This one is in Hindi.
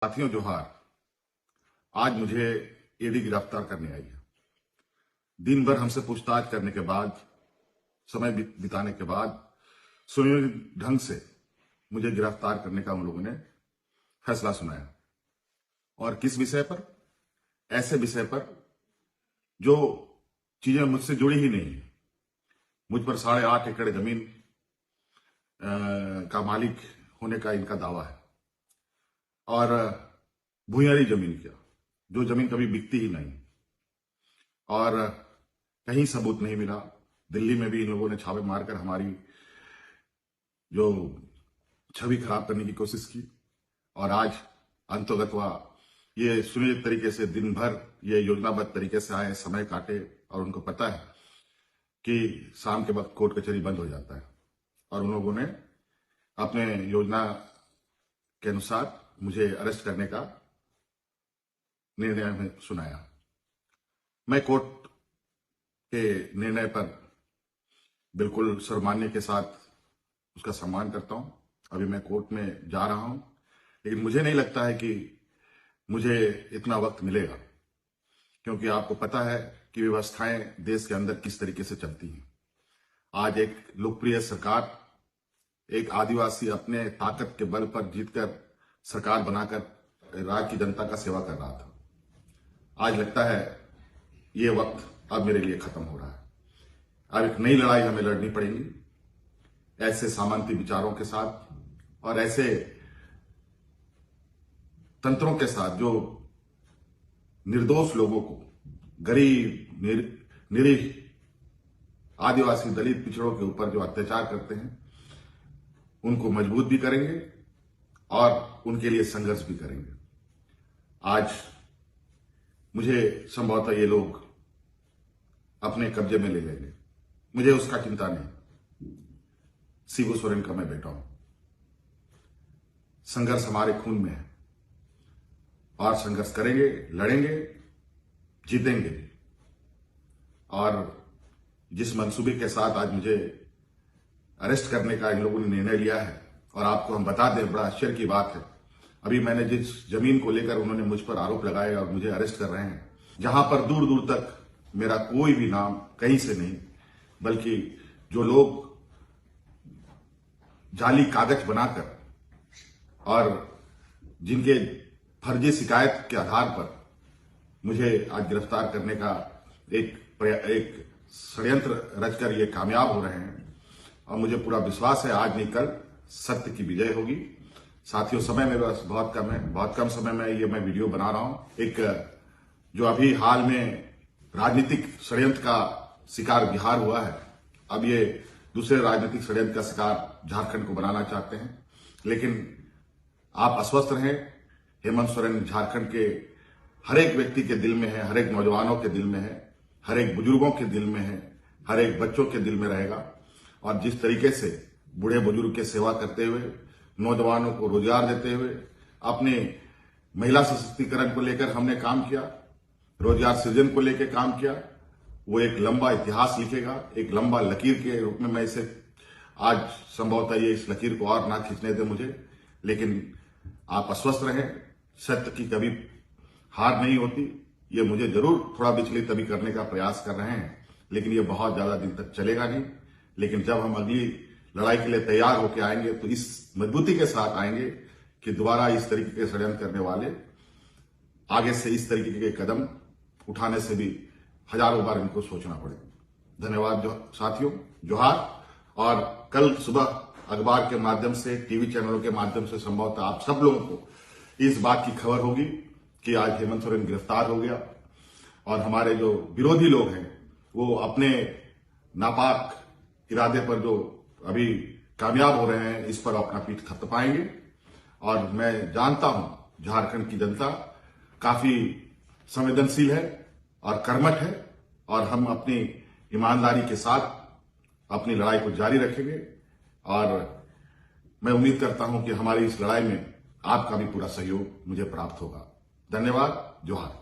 साथियों जोहार। आज मुझे ईडी गिरफ्तार करने आई है। दिन भर हमसे पूछताछ करने के बाद, समय बिताने के बाद सुनियोजित ढंग से मुझे गिरफ्तार करने का उन लोगों ने फैसला सुनाया। और किस विषय पर? ऐसे विषय पर जो चीजें मुझसे जुड़ी ही नहीं है। मुझ पर 8.5 एकड़ जमीन का मालिक होने का इनका दावा है और भूयारी जमीन क्या, जो जमीन कभी बिकती ही नहीं और कहीं सबूत नहीं मिला। दिल्ली में भी इन लोगों ने छापे मारकर हमारी जो छवि खराब करने की कोशिश की और आज अंतोगत्वा ये सुनियोजित तरीके से दिन भर ये योजनाबद्ध तरीके से आए, समय काटे और उनको पता है कि शाम के वक्त कोर्ट कचहरी बंद हो जाता है और उन लोगों ने अपने योजना के अनुसार मुझे अरेस्ट करने का निर्णय में सुनाया। मैं कोर्ट के निर्णय पर बिल्कुल सर्वमान्य के साथ उसका सम्मान करता हूं। अभी मैं कोर्ट में जा रहा हूं, लेकिन मुझे नहीं लगता है कि मुझे इतना वक्त मिलेगा, क्योंकि आपको पता है कि व्यवस्थाएं देश के अंदर किस तरीके से चलती हैं। आज एक लोकप्रिय सरकार, एक आदिवासी अपने ताकत के बल पर जीतकर सरकार बनाकर राज्य की जनता का सेवा कर रहा था। आज लगता है ये वक्त अब मेरे लिए खत्म हो रहा है। अब एक नई लड़ाई हमें लड़नी पड़ेगी, ऐसे सामंती विचारों के साथ और ऐसे तंत्रों के साथ जो निर्दोष लोगों को, गरीब, निरीह, आदिवासी, दलित, पिछड़ों के ऊपर जो अत्याचार करते हैं, उनको मजबूत भी करेंगे और उनके लिए संघर्ष भी करेंगे। आज मुझे संभवतः ये लोग अपने कब्जे में ले लेंगे, मुझे उसका चिंता नहीं। शिबू सोरेन का मैं बेटा हूं। संघर्ष हमारे खून में है और संघर्ष करेंगे, लड़ेंगे, जीतेंगे भी। और जिस मंसूबे के साथ आज मुझे अरेस्ट करने का इन लोगों ने निर्णय लिया है, और आपको हम बता दें, बड़ा आश्चर्य की बात है, अभी मैंने जिस जमीन को लेकर उन्होंने मुझ पर आरोप लगाए और मुझे अरेस्ट कर रहे हैं, जहां पर दूर दूर तक मेरा कोई भी नाम कहीं से नहीं, बल्कि जो लोग जाली कागज बनाकर और जिनके फर्जी शिकायत के आधार पर मुझे आज गिरफ्तार करने का एक षड्यंत्र रचकर ये कामयाब हो रहे हैं। और मुझे पूरा विश्वास है आज नहीं कल सत्य की विजय होगी। साथियों, समय मेरे पास बहुत कम है, बहुत कम समय में ये मैं वीडियो बना रहा हूं। एक जो अभी हाल में राजनीतिक षड्यंत्र का शिकार बिहार हुआ है, अब ये दूसरे राजनीतिक षड्यंत्र का शिकार झारखंड को बनाना चाहते हैं। लेकिन आप आश्वस्त रहें, हेमंत सोरेन झारखंड के हर एक व्यक्ति के दिल में है, हर एक नौजवानों के दिल में है, हर एक बुजुर्गों के दिल में है, हर एक बच्चों के दिल में रहेगा। और जिस तरीके से बूढ़े बुजुर्ग की सेवा करते हुए, नौजवानों को रोजगार देते हुए, अपने महिला सशक्तिकरण को लेकर हमने काम किया, रोजगार सृजन को लेकर काम किया, वो एक लंबा इतिहास लिखेगा। एक लंबा लकीर के रूप में मैं इसे आज संभवतः ये इस लकीर को और ना खींचने दे मुझे, लेकिन आप आश्वस्त रहें, सत्य की कभी हार नहीं होती। ये मुझे जरूर थोड़ा विचलित अभी करने का प्रयास कर रहे हैं, लेकिन ये बहुत ज्यादा दिन तक चलेगा नहीं। लेकिन जब हम अगली लड़ाई के लिए तैयार होकर आएंगे तो इस मजबूती के साथ आएंगे कि दोबारा इस तरीके के षड्यंत्र करने वाले आगे से इस तरीके के कदम उठाने से भी हजारों बार इनको सोचना पड़े। धन्यवाद साथियों, जोहार। और कल सुबह अखबार के माध्यम से, टीवी चैनलों के माध्यम से संभवतः आप सब लोगों को इस बात की खबर होगी कि आज हेमंत सोरेन गिरफ्तार हो गया और हमारे जो विरोधी लोग हैं वो अपने नापाक इरादे पर जो अभी कामयाब हो रहे हैं, इस पर अपना पीठ थपथपाएंगे। और मैं जानता हूं झारखंड की जनता काफी संवेदनशील है और कर्मठ है, और हम अपनी ईमानदारी के साथ अपनी लड़ाई को जारी रखेंगे। और मैं उम्मीद करता हूं कि हमारी इस लड़ाई में आपका भी पूरा सहयोग मुझे प्राप्त होगा। धन्यवाद, जोहार।